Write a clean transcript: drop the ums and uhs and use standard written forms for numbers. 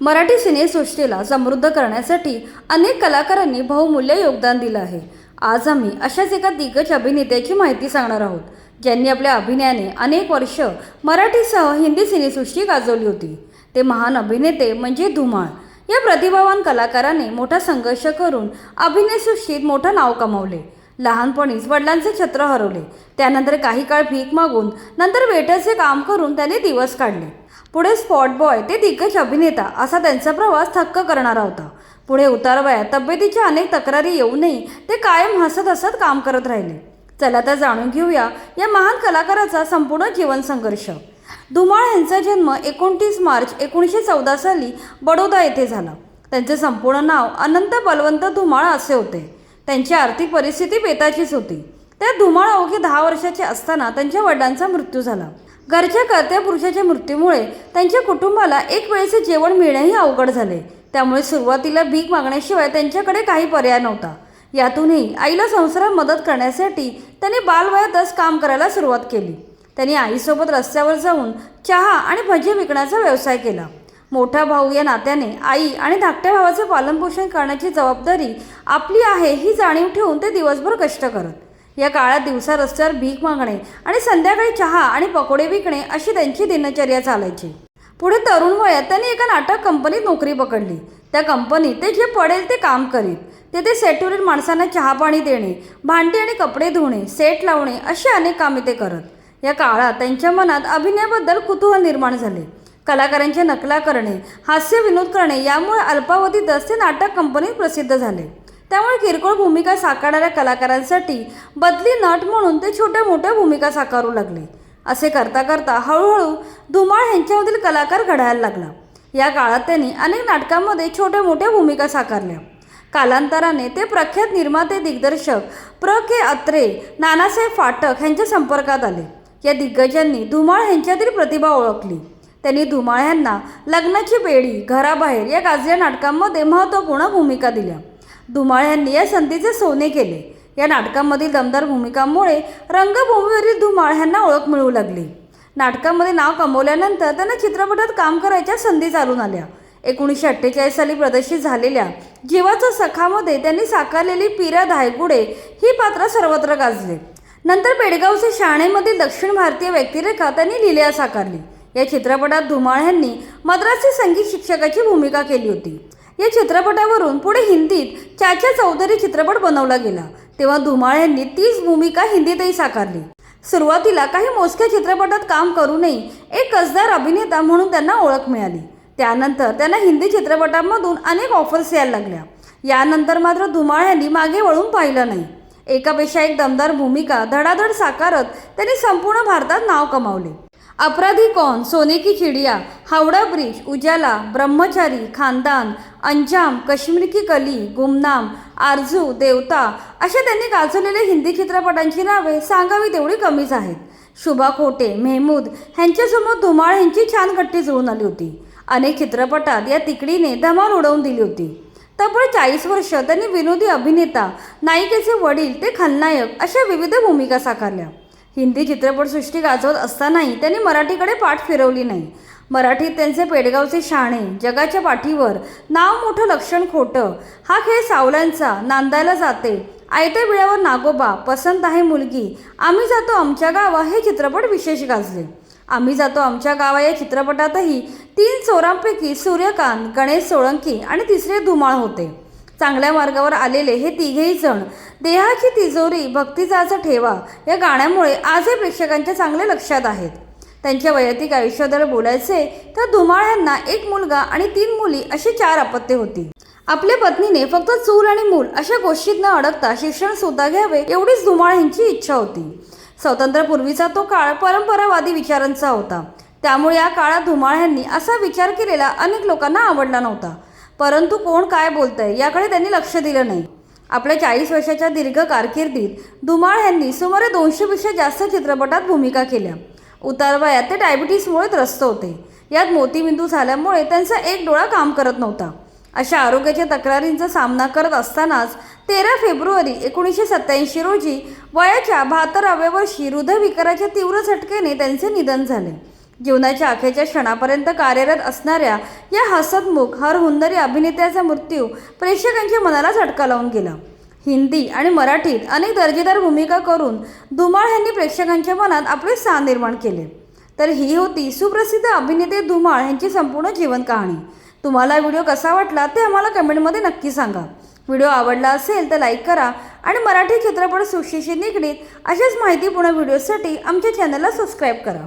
मराठी सिनेसृष्टीला समृद्ध करण्यासाठी अनेक कलाकारांनी बहुमूल्य योगदान दिलं आहे। आज आम्ही अशाच एका दिग्गज अभिनेत्याची माहिती सांगणार आहोत, ज्यांनी आपल्या अभिनयाने अनेक वर्ष मराठीसह हिंदी सिनेसृष्टी गाजवली होती। ते महान अभिनेते म्हणजे धुमाळ। या प्रतिभावान कलाकाराने मोठा संघर्ष करून अभिनयसृष्टीत मोठं नाव कमावले। लहानपणीच वडिलांचे छत्र हरवले, त्यानंतर काही काळ भीक मागून, नंतर वेटरचे काम करून त्याने दिवस काढले। पुढे स्पॉट बॉय ते दिग्गज अभिनेता असा त्यांचा प्रवास थक्क करणारा होता। पुढे उतारवयात तब्येतीच्या अनेक तक्रारी येऊनही ते कायम हसत हसत काम करत राहिले। चला तर जाणून घेऊया या महान कलाकाराचा संपूर्ण जीवन संघर्ष। धुमाळ यांचा जन्म 29 मार्च 1914 साली बडोदा येथे झाला। त्यांचे संपूर्ण नाव अनंत बलवंत धुमाळ असे होते। त्यांची आर्थिक परिस्थिती बेताचीच होती। त्या धुमाळ अवघे 10 वर्षाचे असताना त्यांच्या वडिलांचा मृत्यू झाला। घरच्या कर्त्या पुरुषाच्या मृत्यूमुळे त्यांच्या कुटुंबाला एक वेळेचे जेवण मिळणेही अवघड झाले। त्यामुळे सुरुवातीला भीक मागण्याशिवाय त्यांच्याकडे काही पर्याय नव्हता। यातूनही आईला संसारात मदत करण्यासाठी त्यांनी बालवयातच काम करायला सुरुवात केली। त्यांनी आईसोबत रस्त्यावर जाऊन चहा आणि भजी विकण्याचा व्यवसाय केला। मोठा भाऊ या नात्याने आई आणि धाकट्या भावाचे पालनपोषण करण्याची जबाबदारी आपली आहे ही जाणीव ठेवून ते दिवसभर कष्ट करत। या काळात दिवसा रस्त्यावर भीक मागणे आणि संध्याकाळी चहा आणि पकोडे विकणे अशी त्यांची दिनचर्या चालायची। पुढे तरुण वयात त्यांनी एका नाटक कंपनीत नोकरी पकडली। त्या कंपनीत ते जे पडेल ते काम करीत। तेथे सेटवरील माणसांना चहा पाणी देणे, भांडी आणि कपडे धुणे, सेट लावणे अशी अनेक कामे ते करत। या काळात त्यांच्या मनात अभिनयाबद्दल कुतूहल निर्माण झाले। कलाकारांच्या नकला करणे, हास्य विनोद करणे यामुळे अल्पावधीतच ते नाटक कंपनीत प्रसिद्ध झाले। त्यामुळे किरकोळ भूमिका साकारणाऱ्या कलाकारांसाठी बदली नट म्हणून ते छोट्या मोठ्या भूमिका साकारू लागले। असे करता करता हळूहळू धुमाळ यांच्यामधील कलाकार घडायला लागला। या काळात त्यांनी अनेक नाटकांमध्ये छोट्या मोठ्या भूमिका साकारल्या। कालांतराने ते प्रख्यात निर्माते दिग्दर्शक के अत्रे, नानासाहेब फाटक यांच्या संपर्कात आले। या दिग्गजांनी धुमाळ यांच्यातील प्रतिभा ओळखली। त्यांनी धुमाळ यांना लग्नाची बेडी, घराबाहेर या गाजल्या नाटकांमध्ये महत्त्वपूर्ण भूमिका दिल्या। धुमाळ यांनी या संधीचे सोने केले। या नाटकांमधील दमदार भूमिकांमुळे रंगभूमीवरील धुमाळ यांना ओळख मिळू लागली। नाटकामध्ये नाव कमवल्यानंतर त्यांना चित्रपटात काम करायच्या संधी चालून आल्या। 1948 साली प्रदर्शित झालेल्या जीवाचा सखामध्ये त्यांनी साकारलेली पीरा धायगुडे ही पात्र सर्वत्र गाजले। नंतर पेडगावचे शाणेमधील दक्षिण भारतीय व्यक्तिरेखा त्यांनी लीला साकारली। या चित्रपटात धुमाळ यांनी मद्रासी संगीत शिक्षकाची भूमिका केली होती। या चित्रपटावरून पुढे हिंदीत चाचा चौधरी चित्रपट बनवला गेला, तेव्हा धुमाळ यांनी 30 भूमिका हिंदीतही साकारली। सुरुवातीला काही मोजक्या चित्रपटात काम करूनही एक कसदार अभिनेता म्हणून त्यांना ओळख मिळाली। त्यानंतर त्यांना हिंदी चित्रपटांमधून अनेक ऑफर्स यायला लागल्या। यानंतर मात्र धुमाळ यांनी मागे वळून पाहिलं नाही। एकापेक्षा एक दमदार भूमिका धडाधड साकारत त्यांनी संपूर्ण भारतात नाव कमावले। अपराधी कौन, सोने की चिडिया, हावड़ा ब्रिज, उजाला, ब्रह्मचारी, खानदान, अंजाम, कश्मीर की कली, गुमनाम, आरजू, देवता अशा त्यांनी गाजवलेल्या हिंदी चित्रपटांची नावे सांगावी तेवढी कमीच आहेत। शुभा खोटे, मेहमूद ह्यांच्यासमोर धुमाळ यांची छान गट्टी जुळून आली होती। अनेक चित्रपटात या तिकडीने धमाल उडवून दिली होती। तब्बल 40 वर्ष त्यांनी विनोदी अभिनेता, नायिकेचे वडील ते खलनायक अशा विविध भूमिका साकारल्या। हिंदी चित्रपटसृष्टी गाजवत असतानाही त्यांनी मराठीकडे पाठ फिरवली नाही। मराठीत त्यांचे पेडगावचे शाणे, जगाच्या पाठीवर, नाव मोठं लक्षण खोटं, हा खेळ सावल्यांचा, नांदायला जाते, आयत्या बिळावर नागोबा, पसंत आहे मुलगी, आम्ही जातो आमच्या गावा हे चित्रपट विशेष गाजले। आम्ही जातो आमच्या गावा या चित्रपटातही 3 चोरांपैकी सूर्यकांत, गणेश सोळंकी आणि तिसरे धुमाळ होते। चांगल्या मार्गावर आलेले हे तिघेही जण देहाची तिजोरी, भक्तीचा ठेवा या गाण्यामुळे आजही प्रेक्षकांच्या चांगले लक्षात आहेत। त्यांच्या वैयक्तिक आयुष्याबद्दल बोलायचे तर धुमाळ यांना 1 मुलगा आणि 3 मुली अशी 4 अपत्ये होती। आपल्या पत्नीने फक्त चूल आणि मूल अशा गोष्टीत न अडकता शिक्षण सुद्धा घ्यावे एवढीच धुमाळ यांची इच्छा होती। स्वातंत्र्यपूर्वीचा तो काळ परंपरावादी विचारांचा होता। त्यामुळे या काळात धुमाळ यांनी असा विचार केलेला अनेक लोकांना आवडला नव्हता। परंतु कोण काय बोलतंय याकडे त्यांनी लक्ष दिलं नाही। आपल्या 40 वर्षाच्या दीर्घ कारकिर्दीत धुमाळ यांनी सुमारे 200पेक्षा जास्त चित्रपटात भूमिका केल्या। उतारवयात ते डायबिटीसमुळे त्रस्त होते। यात मोतीबिंदू झाल्यामुळे त्यांचा एक डोळा काम करत नव्हता। अशा आरोग्याच्या तक्रारींचा सामना करत असतानाच 13 फेब्रुवारी 1987 रोजी वयाच्या 72व्या वर्षी हृदयविकाराच्या तीव्र झटक्याने त्यांचे निधन झाले। जीवनाच्या अखेरच्या क्षणापर्यंत कार्यरत असणाऱ्या या हसतमुख हरहुन्नरी अभिनेत्याचा मृत्यू प्रेक्षकांच्या मनाला झटका लावून गेला. हिंदी आणि मराठीत अनेक दर्जेदार भूमिका करून धुमाळ यांनी प्रेक्षकांच्या मनात आपले स्थान निर्माण केले. तर ही होती सुप्रसिद्ध अभिनेते धुमाळ यांची संपूर्ण जीवन कहाणी. तुम्हाला व्हिडिओ कसा वाटला ते आम्हाला कमेंटमध्ये नक्की सांगा. व्हिडिओ आवडला असेल तर लाईक करा आणि मराठी चित्रपट सृष्टीशी निगडीत अशाच माहितीपूर्ण व्हिडिओसाठी आमच्या चॅनलला सबस्क्राईब करा.